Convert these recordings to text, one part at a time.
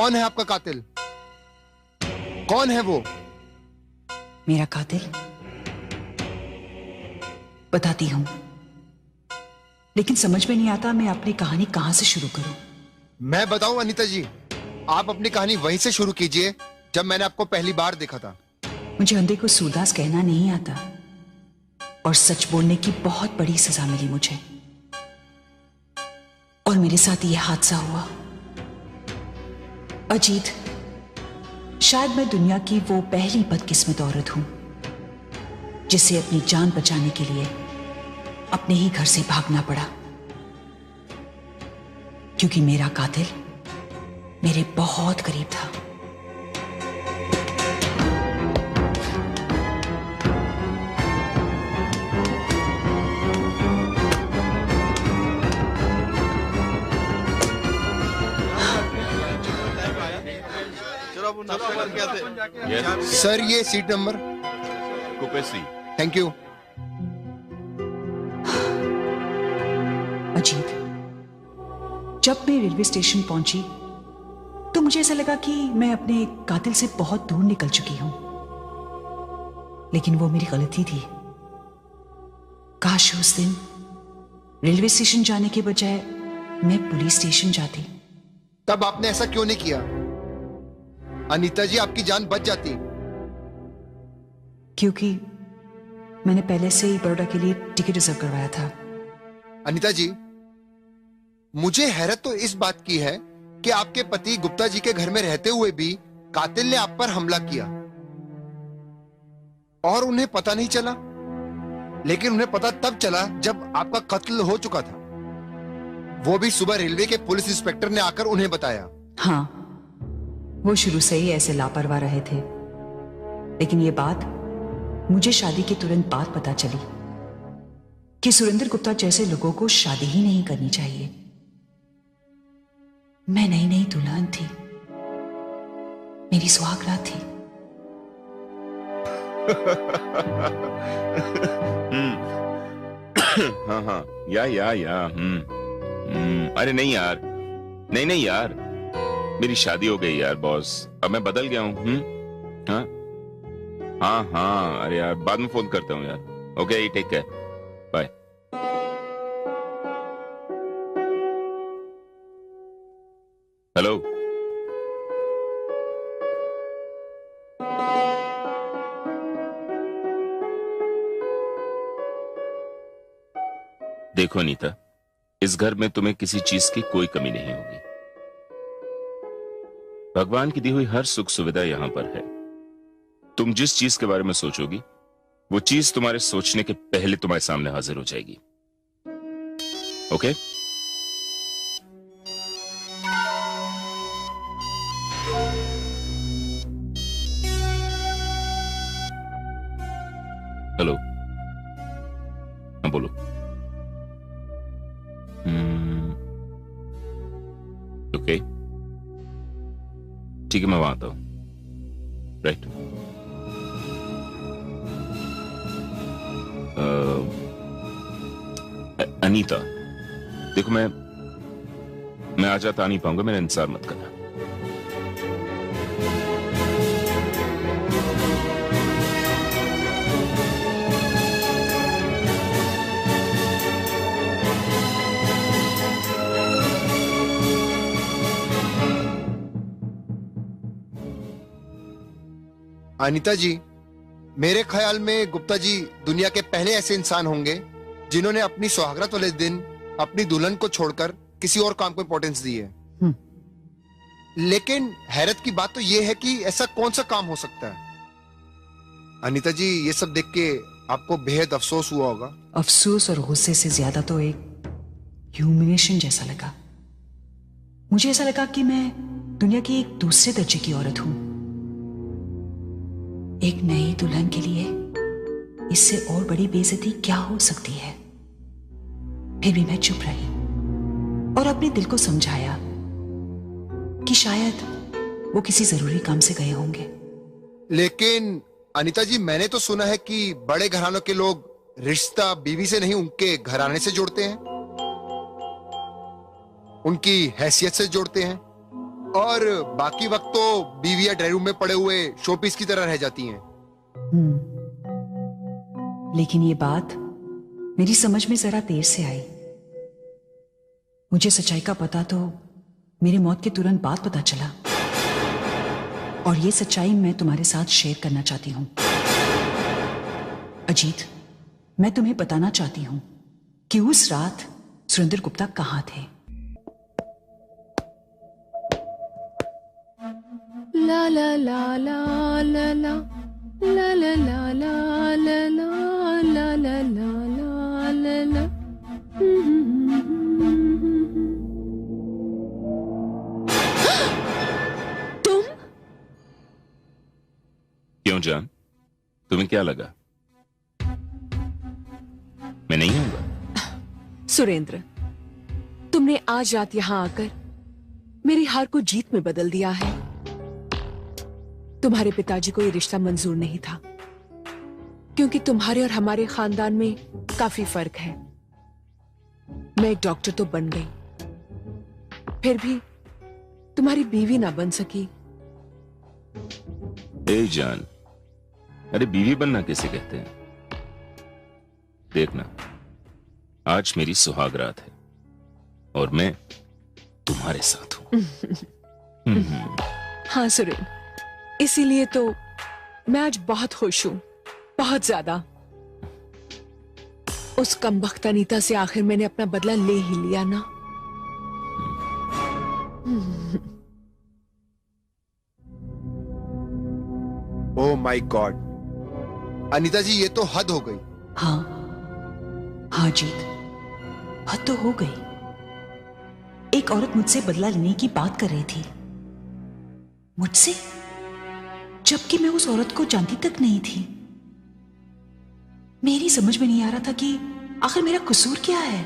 कौन है आपका कातिल? कौन है वो? मेरा कातिल बताती हूं, लेकिन समझ में नहीं आता मैं अपनी कहानी कहां से शुरू करूं। मैं बताऊं अनीता जी, आप अपनी कहानी वहीं से शुरू कीजिए जब मैंने आपको पहली बार देखा था। मुझे अंधे को सूरदास कहना नहीं आता और सच बोलने की बहुत बड़ी सजा मिली मुझे, और मेरे साथ यह हादसा हुआ। अजीत, शायद मैं दुनिया की वो पहली बदकिस्मत औरत हूं जिसे अपनी जान बचाने के लिए अपने ही घर से भागना पड़ा, क्योंकि मेरा कातिल मेरे बहुत करीब था। सर ये seat number coupe C. Thank you. Ajit, जब मैं रेलवे स्टेशन पहुंची तो मुझे ऐसा लगा कि मैं अपने कातिल से बहुत दूर निकल चुकी हूं, लेकिन वो मेरी गलती थी। काश उस दिन रेलवे स्टेशन जाने के बजाय मैं पुलिस स्टेशन जाती। तब आपने ऐसा क्यों नहीं किया? अनीता जी, आपकी जान बच जाती। क्योंकि मैंने पहले से ही बड़ौदा के लिए टिकट रिजर्व करवाया था। अनीता जी, मुझे हैरत तो इस बात की है कि आपके पति गुप्ता जी के घर में रहते हुए भी कातिल ने आप पर हमला किया और उन्हें पता नहीं चला। लेकिन उन्हें पता तब चला जब आपका कत्ल हो चुका था, वो भी सुबह रेलवे के पुलिस इंस्पेक्टर ने आकर उन्हें बताया। हाँ, वो शुरू से ही ऐसे लापरवाह रहे थे, लेकिन ये बात मुझे शादी के तुरंत बाद पता चली कि सुरेंद्र गुप्ता जैसे लोगों को शादी ही नहीं करनी चाहिए। मैं नई नई दुल्हन थी, मेरी सुहागरात थी। हाँ हाँ, या अरे नहीं यार, नहीं यार, मेरी शादी हो गई यार बॉस, अब मैं बदल गया हूँ। हाँ हाँ, अरे यार बाद में फोन करता हूँ यार। Okay, take care, bye. Hello, देखो नीता, इस घर में तुम्हें किसी चीज की कोई कमी नहीं होगी। भगवान की दी हुई हर सुख सुविधा यहां पर है। तुम जिस चीज के बारे में सोचोगी वो चीज तुम्हारे सोचने के पहले तुम्हारे सामने हाजिर हो जाएगी। ओके? हेलो, हाँ बोलो। ओके, ठीक है, मैं वहां आता हूं। राइट। अनीता, देखो मैं आ जाता, आ नहीं पाऊंगा, मेरा इंतजार मत करना। अनीता जी, मेरे ख्याल में गुप्ता जी दुनिया के पहले ऐसे इंसान होंगे जिन्होंने अपनी सुहागरात वाले दिन अपनी दुल्हन को छोड़कर किसी और काम को इंपॉर्टेंस दी है। लेकिन हैरत की बात तो यह है कि ऐसा कौन सा काम हो सकता है? अनीता जी, ये सब देख के आपको बेहद अफसोस हुआ होगा। अफसोस और गुस्से से ज्यादा तो एक ह्यूमिनेशन जैसा लगा। मुझे ऐसा लगा कि मैं दुनिया की एक दूसरे दर्जे की औरत हूं। एक नई दुल्हन के लिए इससे और बड़ी बेइज्जती क्या हो सकती है? फिर भी मैं चुप रही और अपने दिल को समझाया कि शायद वो किसी जरूरी काम से गए होंगे। लेकिन अनीता जी, मैंने तो सुना है कि बड़े घरानों के लोग रिश्ता बीवी से नहीं उनके घराने से जोड़ते हैं, उनकी हैसियत से जोड़ते हैं और बाकी वक्त तो बीवी या ड्राइंग रूम में पड़े हुए शोपीस की तरह रह जाती हैं। लेकिन ये बात मेरी समझ में जरा देर से आई। मुझे सच्चाई का पता तो मेरी मौत के तुरंत बाद पता चला, और ये सच्चाई मैं तुम्हारे साथ शेयर करना चाहती हूं। अजीत, मैं तुम्हें बताना चाहती हूं कि उस रात सुरेंद्र गुप्ता कहां थे। ला ला ला ला ला ला ला ला ला ला ला ला ला ला ला ला। तुम? क्यों जान, तुम्हें क्या लगा मैं नहीं आऊंगा? सुरेंद्र, तुमने आज रात यहां आकर मेरी हार को जीत में बदल दिया है। तुम्हारे पिताजी को यह रिश्ता मंजूर नहीं था, क्योंकि तुम्हारे और हमारे खानदान में काफी फर्क है। मैं एक डॉक्टर तो बन गई, फिर भी तुम्हारी बीवी ना बन सकी। ए जान, अरे बीवी बनना किसे कहते हैं? देखना, आज मेरी सुहागरात है और मैं तुम्हारे साथ हूं। हाँ सुरेंद्र, इसीलिए तो मैं आज बहुत खुश हूं, बहुत ज्यादा। उस कमबख्त अनीता से आखिर मैंने अपना बदला ले ही लिया ना। ओह माय गॉड, अनीता जी ये तो हद हो गई। हाँ हाँ जीत, हद तो हो गई। एक औरत मुझसे बदला लेने की बात कर रही थी, मुझसे, जबकि मैं उस औरत को जानती तक नहीं थी। मेरी समझ में नहीं आ रहा था कि आखिर मेरा कसूर क्या है।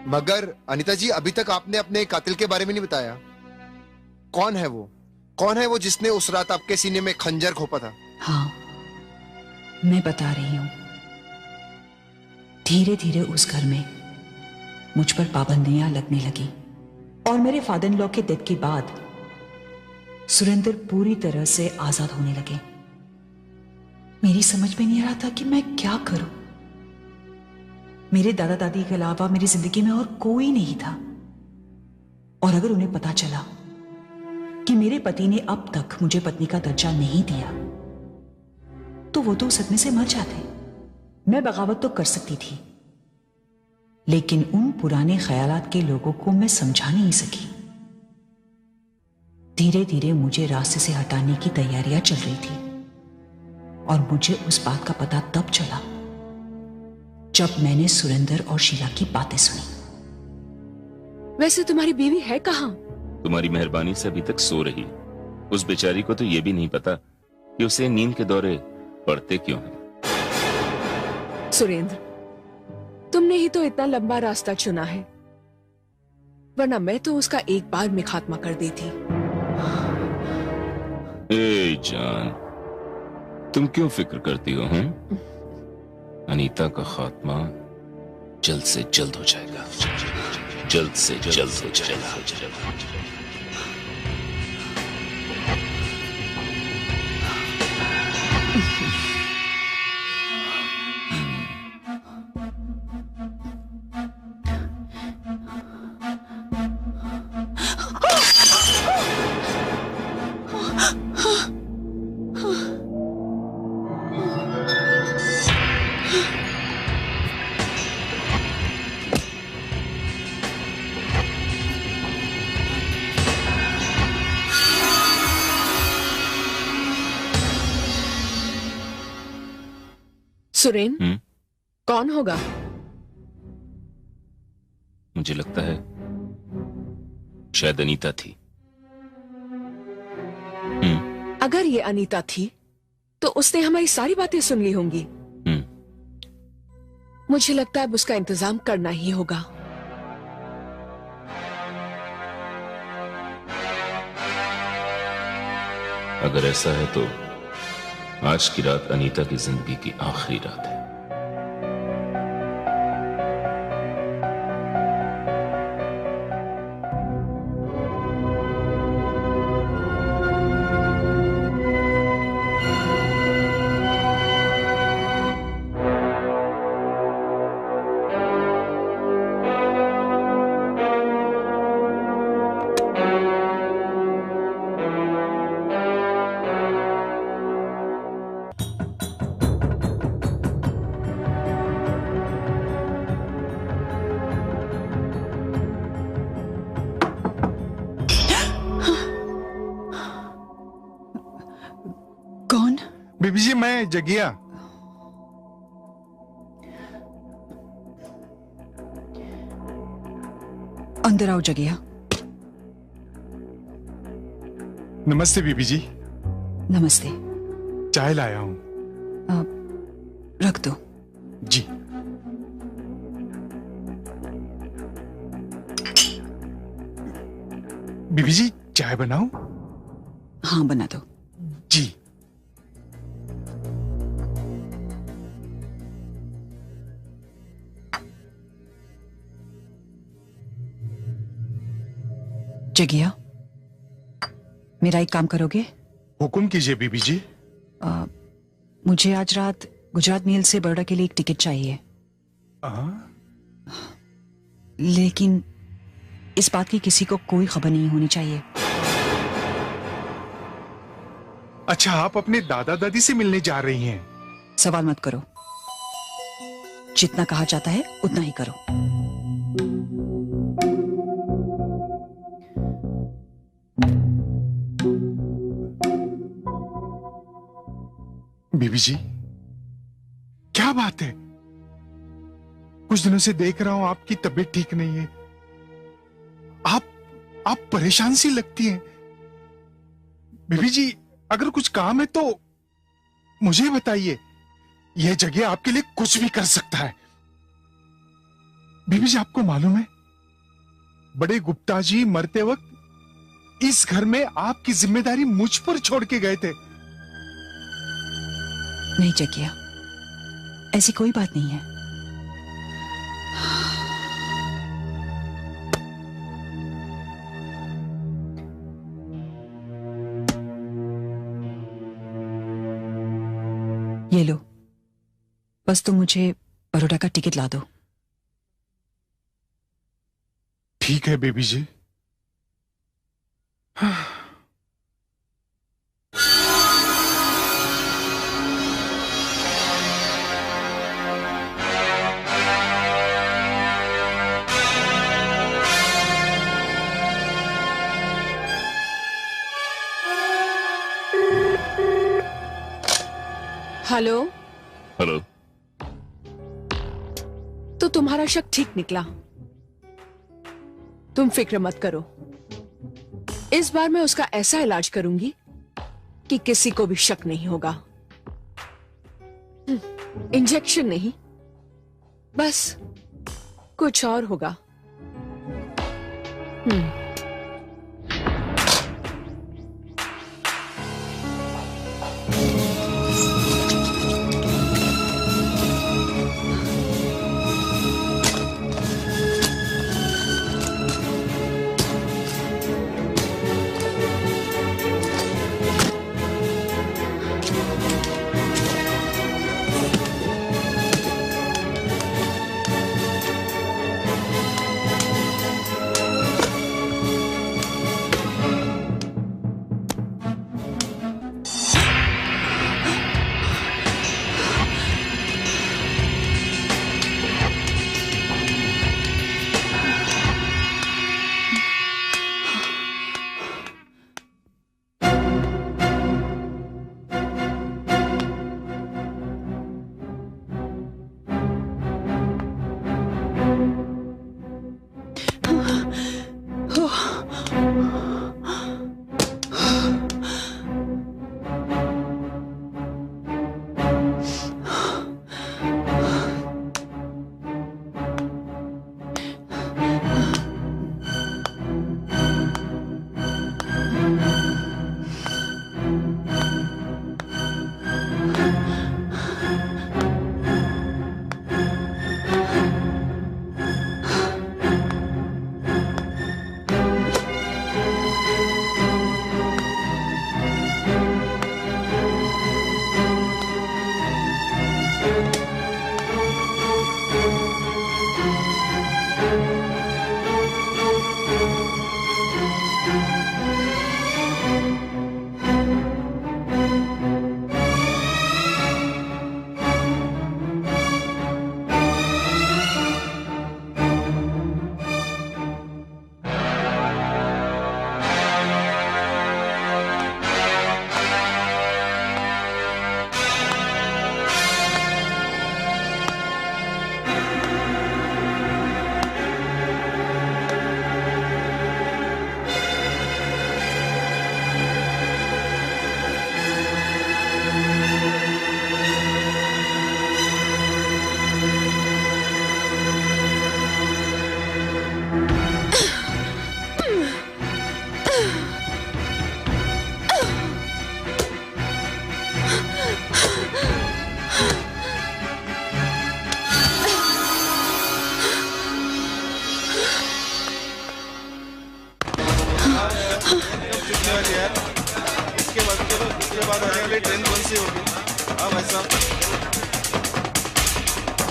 मगर अनीता जी, अभी तक आपने अपने कातिल के बारे में नहीं बताया। कौन है वो? कौन है वो जिसने उस रात आपके सीने में खंजर घोंपा था? हाँ, मैं बता रही हूं। धीरे धीरे उस घर में मुझ पर पाबंदियां लगने लगी, और मेरे फादर इन लॉ के डेथ के बाद सुरेंद्र पूरी तरह से आजाद होने लगे। मेरी समझ में नहीं आ रहा था कि मैं क्या करूं। मेरे दादा दादी के अलावा मेरी जिंदगी में और कोई नहीं था, और अगर उन्हें पता चला कि मेरे पति ने अब तक मुझे पत्नी का दर्जा नहीं दिया, तो वो तो सदमे से मर जाते। मैं बगावत तो कर सकती थी, लेकिन उन पुराने ख्यालात के लोगों को मैं समझा नहीं सकी। धीरे धीरे मुझे रास्ते से हटाने की तैयारियां चल रही थी, और मुझे उस बात का पता तब चला जब मैंने सुरेंद्र और शीला की बातें सुनी। वैसे तुम्हारी बीवी है कहाँ? तुम्हारी मेहरबानी से अभी तक सो रही। उस बेचारी को तो यह भी नहीं पता कि उसे नींद के दौरे पड़ते क्यों हैं। सुरेंद्र, तुमने ही तो इतना लंबा रास्ता चुना है, वरना मैं तो उसका एक बार में खात्मा कर देती। ए जान, तुम क्यों फिक्र करती हो? अनीता का खात्मा जल्द से जल्द हो जाएगा, जल्द से जल्द हो जाएगा। सुरेन, कौन होगा? मुझे लगता है शायद अनीता थी। अगर ये अनीता थी तो उसने हमारी सारी बातें सुन ली होंगी। मुझे लगता है अब उसका इंतजाम करना ही होगा। अगर ऐसा है तो आज की रात अनीता की जिंदगी की आखिरी रात है। बीबी जी मैं जगिया। अंदर आओ जगिया। नमस्ते बीबी जी, नमस्ते। चाय लाया हूं। रख दो। जी। बीबी जी चाय बनाऊं? हाँ बना दो। जी। जगिया, मेरा एक काम करोगे? हुक्म कीजिए बीबी जी। मुझे आज रात गुजरात मेल से बड़ौदा के लिए एक टिकट चाहिए, लेकिन इस बात की किसी को कोई खबर नहीं होनी चाहिए। अच्छा, आप अपने दादा दादी से मिलने जा रही हैं? सवाल मत करो, जितना कहा जाता है उतना ही करो। बीबी जी क्या बात है? कुछ दिनों से देख रहा हूं आपकी तबीयत ठीक नहीं है। आप परेशान सी लगती हैं। बीबी जी अगर कुछ काम है तो मुझे बताइए, यह जगह आपके लिए कुछ भी कर सकता है। बीबी जी आपको मालूम है, बड़े गुप्ता जी मरते वक्त इस घर में आपकी जिम्मेदारी मुझ पर छोड़ के गए थे। नहीं जगिया, ऐसी कोई बात नहीं है। ये लो, बस तुम मुझे बड़ौदा का टिकट ला दो। ठीक है बेबी जी। हेलो। हेलो। तो तुम्हारा शक ठीक निकला। तुम फिक्र मत करो, इस बार मैं उसका ऐसा इलाज करूंगी कि किसी को भी शक नहीं होगा। इंजेक्शन नहीं, बस कुछ और होगा।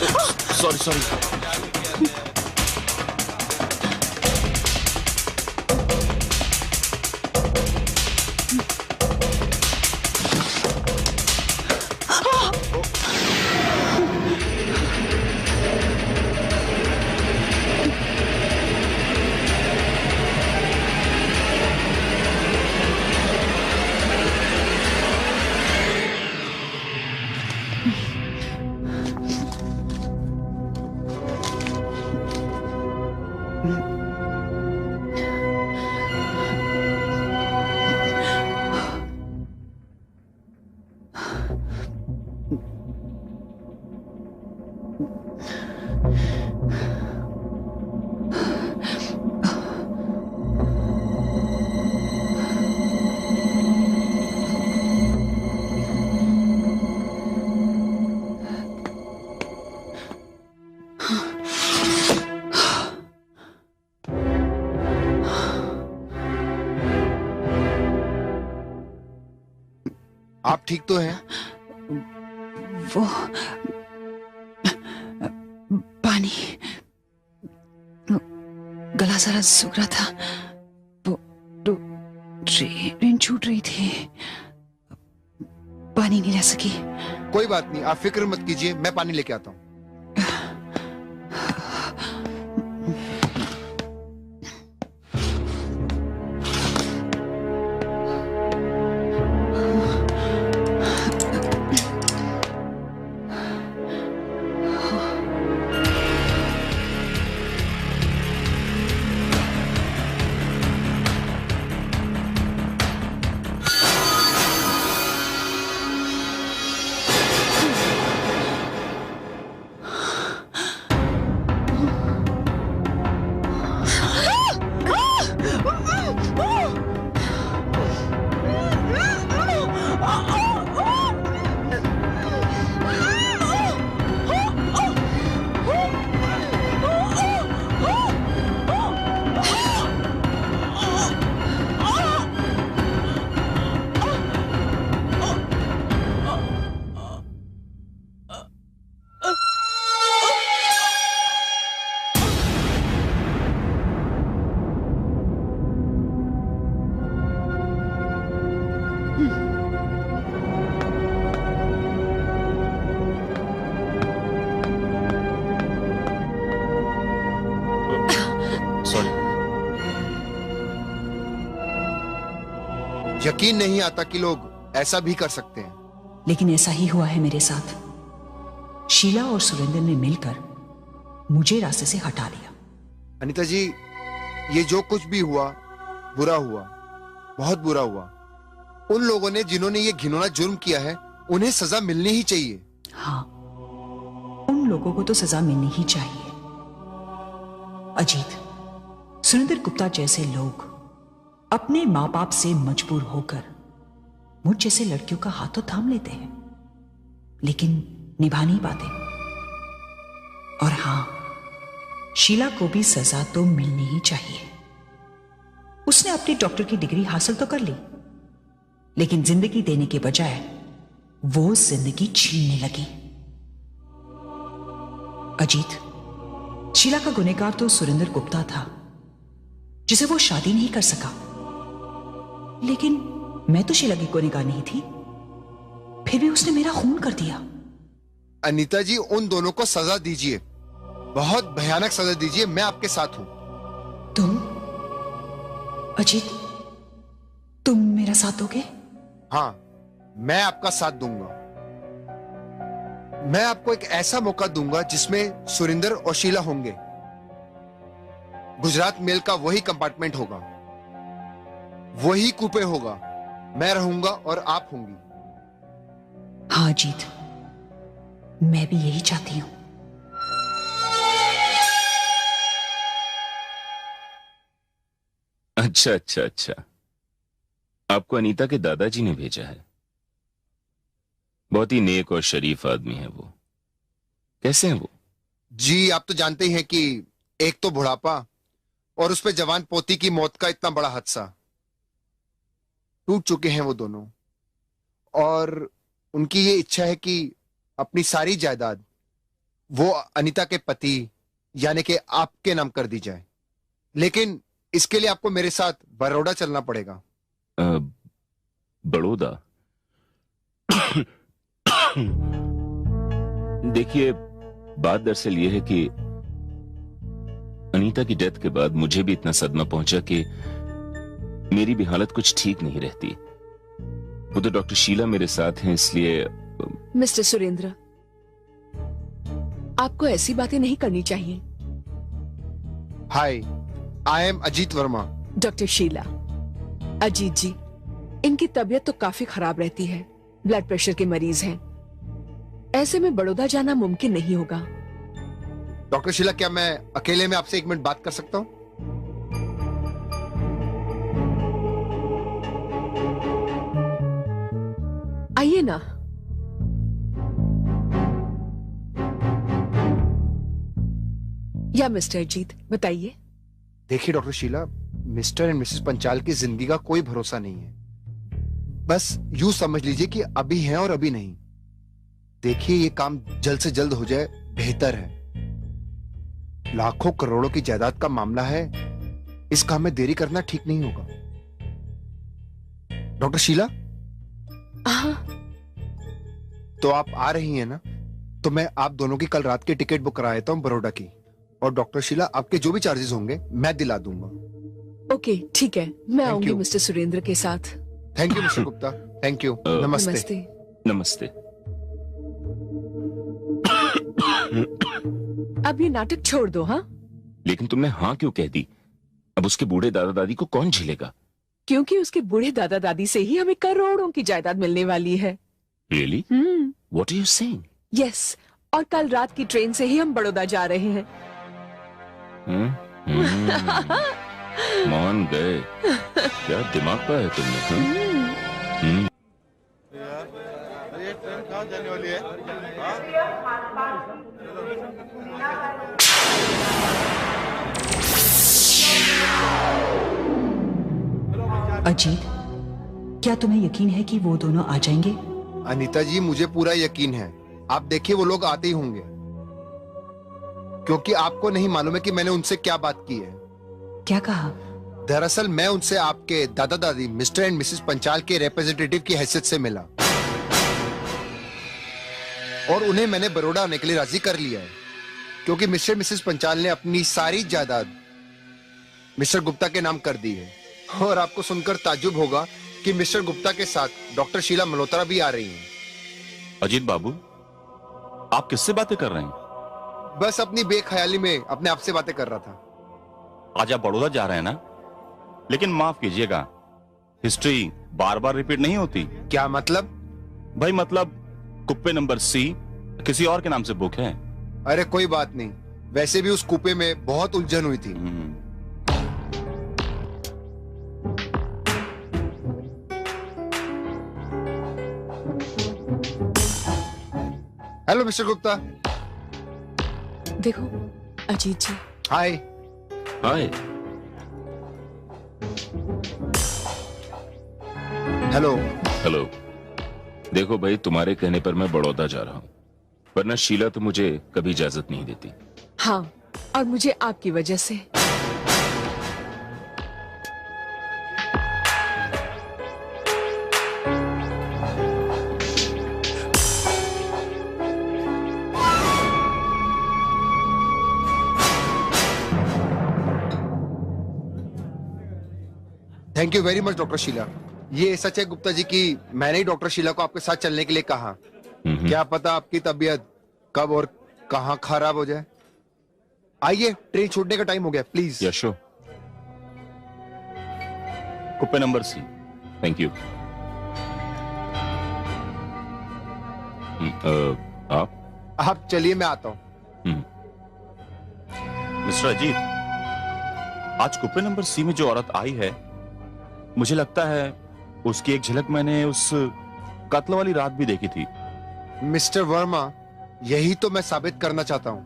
Sorry sorry. आप ठीक तो हैं? वो पानी, गला जरा सूख रहा था, वो ट्रेन छूट रही थी, पानी नहीं ला सकी। कोई बात नहीं, आप फिक्र मत कीजिए, मैं पानी लेके आता हूँ। यकीन नहीं आता कि लोग ऐसा भी कर सकते हैं। लेकिन ऐसा ही हुआ है मेरे साथ। शीला और सुरेंद्र ने मिलकर मुझे रास्ते से हटा लिया। अनीता जी, ये जो कुछ भी हुआ बुरा हुआ, बहुत बुरा हुआ। उन लोगों ने जिन्होंने ये घिनौना जुर्म किया है, उन्हें सजा मिलनी ही चाहिए। हाँ, उन लोगों को तो सजा मिलनी ही चाहिए। अजीत, सुरेंद्र गुप्ता जैसे लोग अपने मां बाप से मजबूर होकर मुझ जैसे लड़कियों का हाथ तो थाम लेते हैं, लेकिन निभा नहीं पाते। और हां, शीला को भी सजा तो मिलनी ही चाहिए। उसने अपनी डॉक्टर की डिग्री हासिल तो कर ली, लेकिन जिंदगी देने के बजाय वो जिंदगी छीनने लगी। अजीत, शीला का गुनहगार तो सुरेंद्र गुप्ता था, जिसे वो शादी नहीं कर सका। लेकिन मैं तो शीला की गुनहगार नहीं थी, फिर भी उसने मेरा खून कर दिया। अनीता जी, उन दोनों को सजा दीजिए, बहुत भयानक सजा दीजिए। मैं आपके साथ हूं। तुम? अजीत, तुम मेरा साथ दोगे? हाँ, मैं आपका साथ दूंगा। मैं आपको एक ऐसा मौका दूंगा जिसमें सुरेंद्र और शीला होंगे। गुजरात मेल का वही कंपार्टमेंट होगा, वही कूपे होगा। मैं रहूंगा और आप होंगी। हाँ अजीत, मैं भी यही चाहती हूं। अच्छा अच्छा अच्छा, आपको अनीता के दादाजी ने भेजा है। बहुत ही नेक और शरीफ आदमी है वो। कैसे हैं वो? जी, आप तो जानते ही हैं कि एक तो बुढ़ापा और उस पे जवान पोती की मौत का इतना बड़ा हादसा। टूट चुके हैं वो दोनों, और उनकी ये इच्छा है कि अपनी सारी जायदाद वो अनीता के पति यानी कि आपके नाम कर दी जाए, लेकिन इसके लिए आपको मेरे साथ बड़ौदा चलना पड़ेगा। बड़ौदा? देखिए, बात दरअसल ये है कि अनीता की डेथ के बाद मुझे भी इतना सदमा पहुंचा कि मेरी भी हालत कुछ ठीक नहीं रहती। वो तो डॉक्टर शीला मेरे साथ हैं, इसलिए। मिस्टर सुरेंद्र, आपको ऐसी बातें नहीं करनी चाहिए। Hi, I am Ajit Verma. Doctor Sheela, Ajit ji, इनकी तबीयत तो काफी खराब रहती है, ब्लड प्रेशर के मरीज हैं। ऐसे में बड़ौदा जाना मुमकिन नहीं होगा। डॉक्टर शीला, क्या मैं अकेले में आपसे 1 मिनट बात कर सकता हूं? आइए ना। या मिस्टर अजीत, बताइए। देखिए doctor Sheela, Mr and Mrs Panchal की जिंदगी का कोई भरोसा नहीं है। बस यूं समझ लीजिए कि अभी है और अभी नहीं। देखिए, ये काम जल्द से जल्द हो जाए बेहतर है। लाखों करोड़ों की जायदाद का मामला है, इस काम में देरी करना ठीक नहीं होगा। डॉक्टर शीला, हाँ, तो आप आ रही हैं ना? तो मैं आप दोनों की कल रात की टिकट बुक करा देता हूं बड़ौदा की। और डॉक्टर शीला, आपके जो भी चार्जेस होंगे मैं दिला दूंगा। ओके, ठीक है, मैं आऊंगी you. मिस्टर सुरेंद्र के साथ। Thank you mister Gupta, thank you. नमस्ते। नमस्ते। नमस्ते। अब ये नाटक छोड़ दो। हाँ, लेकिन तुमने हाँ क्यों कह दी? अब उसके बूढ़े दादा दादी को कौन झेलेगा? क्योंकि उसके बूढ़े दादा दादी से ही हमें करोड़ों की जायदाद मिलने वाली है। Really? What are you saying? Yes, और कल रात की ट्रेन से ही हम बड़ौदा जा रहे हैं। मान गए। क्या दिमाग का है तुमने? ये ट्रेन कहाँ जाने वाली है? अजीत, क्या तुम्हें यकीन है कि वो दोनों आ जाएंगे? अनीता जी, मुझे पूरा यकीन है। आप देखिए, वो लोग आते ही होंगे, क्योंकि आपको नहीं मालूम है कि मैंने उनसे क्या बात की है। क्या कहा? दरअसल मैं उनसे आपके दादा दादी मिस्टर एंड मिसेस पंचाल के रिप्रेजेंटेटिव की हैसियत से मिला, और उन्हें मैंने बड़ौदा आने के लिए राजी कर लिया है, क्योंकि मिस्टर मिसेस पंचाल ने अपनी सारी जायदाद मिस्टर गुप्ता के नाम कर दी है। और आपको सुनकर ताज्जुब होगा कि मिस्टर गुप्ता के साथ डॉक्टर शीला मल्होत्रा भी आ रही हैं। अजीत बाबू, आप किससे बातें कर रहे हैं? बस अपनी बेख्याली में अपने आप से बातें कर रहा था। आज आप बड़ौदा जा रहे हैं ना? लेकिन माफ कीजिएगा, हिस्ट्री बार बार रिपीट नहीं होती। क्या मतलब? भाई मतलब कुप्पे नंबर सी किसी और के नाम से बुक है। अरे कोई बात नहीं, वैसे भी उस कूपे में बहुत उलझन हुई थी। Hello mister Gupta. देखो अजीत जी। हाय। हाय। हेलो। हेलो। देखो भाई, तुम्हारे कहने पर मैं बड़ौदा जा रहा हूँ, वरना शीला तो मुझे कभी इजाजत नहीं देती। हाँ, और मुझे आपकी वजह से। Thank you very much doctor Sheela. ये सच है गुप्ता जी कि मैंने ही डॉक्टर शीला को आपके साथ चलने के लिए कहा। क्या पता आपकी तबीयत कब और कहां खराब हो जाए। आइए, ट्रेन छूटने का टाइम हो गया, प्लीज। यशो। कुप्पे नंबर सी। Thank you. आप चलिए, मैं आता हूं। मिस्टर अजीत, आज कुप्पे नंबर सी में जो औरत आई है, मुझे लगता है उसकी एक झलक मैंने उस कत्ल वाली रात भी देखी थी। मिस्टर वर्मा, यही तो मैं साबित करना चाहता हूं।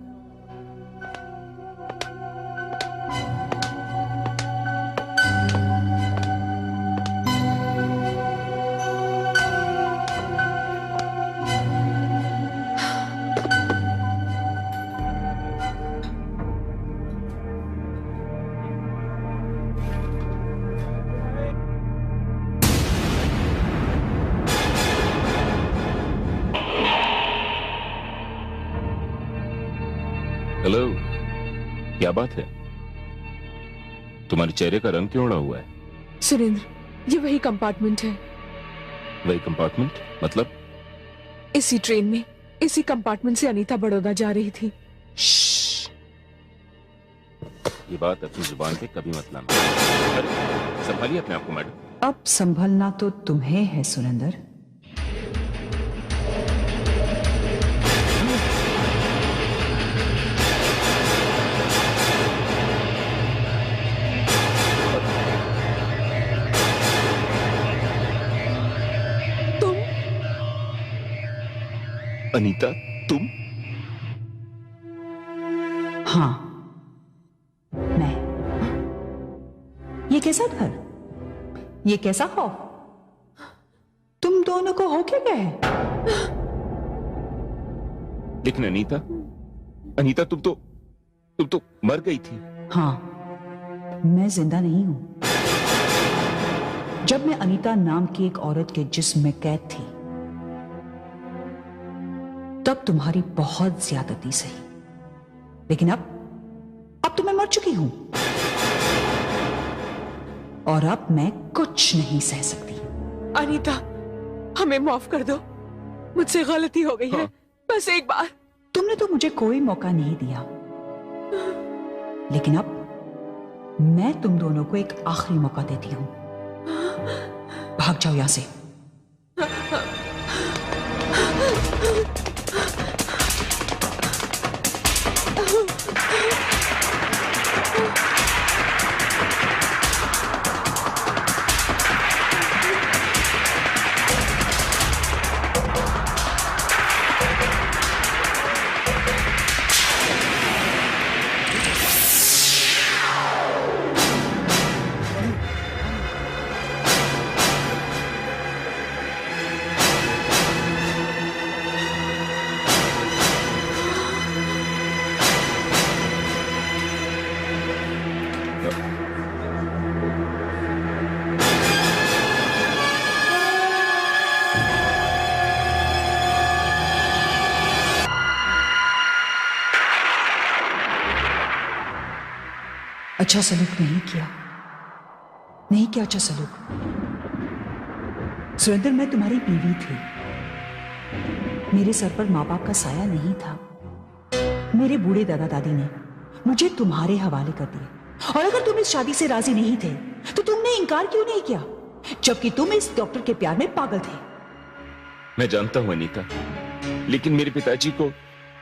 हेलो, क्या बात है? तुम्हारे चेहरे का रंग क्यों उड़ा हुआ है? सुरेंद्र, ये वही कंपार्टमेंट है। वही कंपार्टमेंट? मतलब? इसी ट्रेन में, इसी कंपार्टमेंट से अनीता बड़ौदा जा रही थी। श्श्श। ये बात अपनी जुबान पे कभी मत लाना। अरे, संभालिए अपने आप को मैडम। अब संभलना तो तुम्हें है सुरेंद्र। तुम? अनीता, तुम? हाँ, मैं। ये कैसा घर, ये कैसा खौफ? तुम दोनों को हो क्या गया है? लेकिन अनीता, अनीता तुम तो मर गई थी। हाँ, मैं जिंदा नहीं हूं। जब मैं अनीता नाम की एक औरत के जिस्म में कैद थी, तब तुम्हारी बहुत ज्यादती सही, लेकिन अब तो मैं मर चुकी हूं और अब मैं कुछ नहीं सह सकती। अनीता, हमें माफ कर दो, मुझसे गलती हो गई है। हाँ। बस एक बार। तुमने तो मुझे कोई मौका नहीं दिया, लेकिन अब मैं तुम दोनों को एक आखिरी मौका देती हूं। भाग जाओ यहां से। अच्छा सलूक नहीं किया, नहीं किया अच्छा सलूक। सुरेंद्र, मैं तुम्हारी बीवी थी। मेरे सर पर माँ बाप का साया नहीं था। मेरे बूढ़े दादा दादी ने मुझे तुम्हारे हवाले कर दिया, और अगर तुम इस शादी से राजी नहीं थे तो तुमने इनकार क्यों नहीं किया, जबकि तुम इस डॉक्टर के प्यार में पागल थे। मैं जानता हूं अनीता, लेकिन मेरे पिताजी को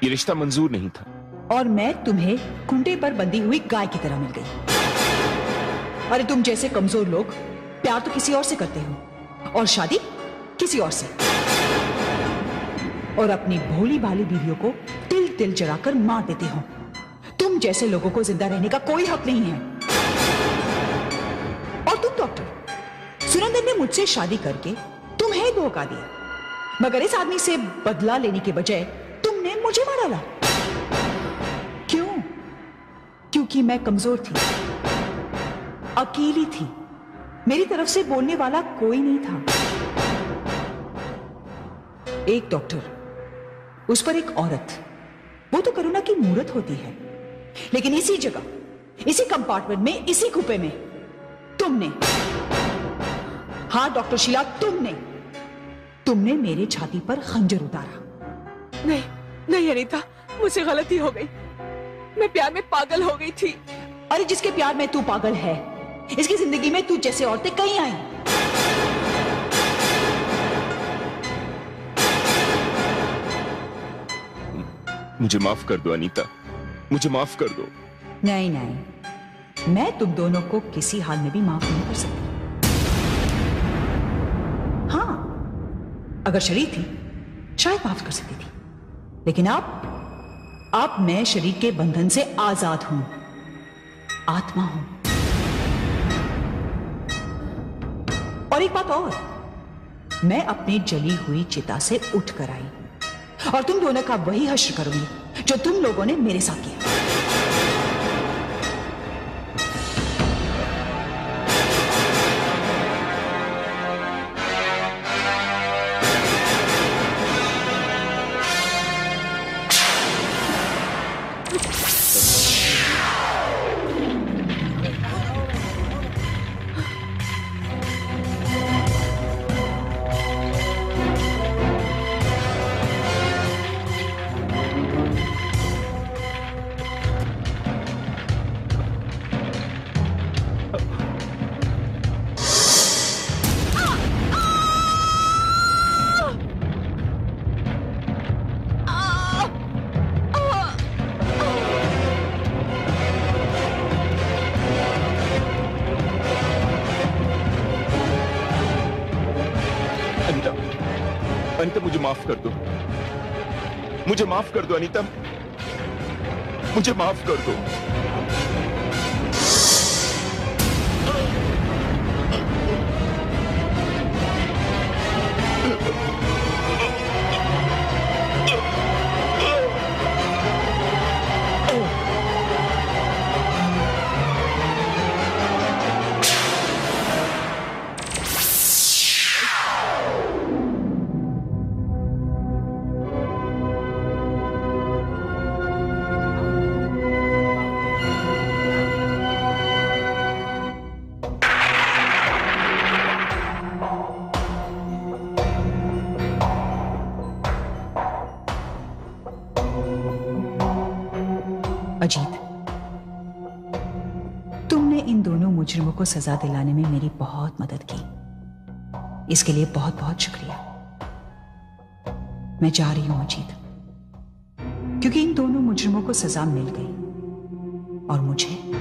ये रिश्ता मंजूर नहीं था। और मैं तुम्हें खूंटे पर बंधी हुई गाय की तरह मिल गई। अरे तुम जैसे कमजोर लोग प्यार तो किसी और से करते हो और शादी किसी और से, और अपनी भोली भाली बीवियों को तिल तिल जलाकर मार देते हो। तुम जैसे लोगों को जिंदा रहने का कोई हक नहीं है। और तुम डॉक्टर सुरेंद्र ने मुझसे शादी करके तुम्हें धोखा दिया, मगर इस आदमी से बदला लेने के बजाय तुमने मुझे मार डाला। क्यों? क्योंकि मैं कमजोर थी, अकेली थी, मेरी तरफ से बोलने वाला कोई नहीं था। एक डॉक्टर, उस पर एक औरत, वो तो करुणा की मूरत होती है, लेकिन इसी जगह, इसी कंपार्टमेंट में, इसी कुपे में तुमने, हाँ डॉक्टर शीला, तुमने मेरे छाती पर खंजर उतारा। नहीं नहीं अनीता, मुझसे गलती हो गई। मैं प्यार में पागल हो गई थी। अरे जिसके प्यार में तू पागल है, इसकी जिंदगी में तू जैसे औरतें कहीं आई। मुझे माफ कर दो अनीता, मुझे माफ कर दो। नहीं नहीं, मैं तुम दोनों को किसी हाल में भी माफ नहीं कर सकती। हाँ, अगर शरीर थी शायद माफ कर सकती थी, लेकिन अब मैं शरीर के बंधन से आजाद हूं, आत्मा हूं। और एक बात और, मैं अपनी जली हुई चिता से उठकर आई, और तुम दोनों का वही हश्र करूंगी जो तुम लोगों ने मेरे साथ किया। अनीता मुझे माफ कर दो, मुझे माफ कर दो अनीता, मुझे माफ कर दो। अजीत, तुमने इन दोनों मुजरिमों को सजा दिलाने में मेरी बहुत मदद की। इसके लिए बहुत बहुत शुक्रिया। मैं जा रही हूं अजीत, क्योंकि इन दोनों मुजरिमों को सजा मिल गई और मुझे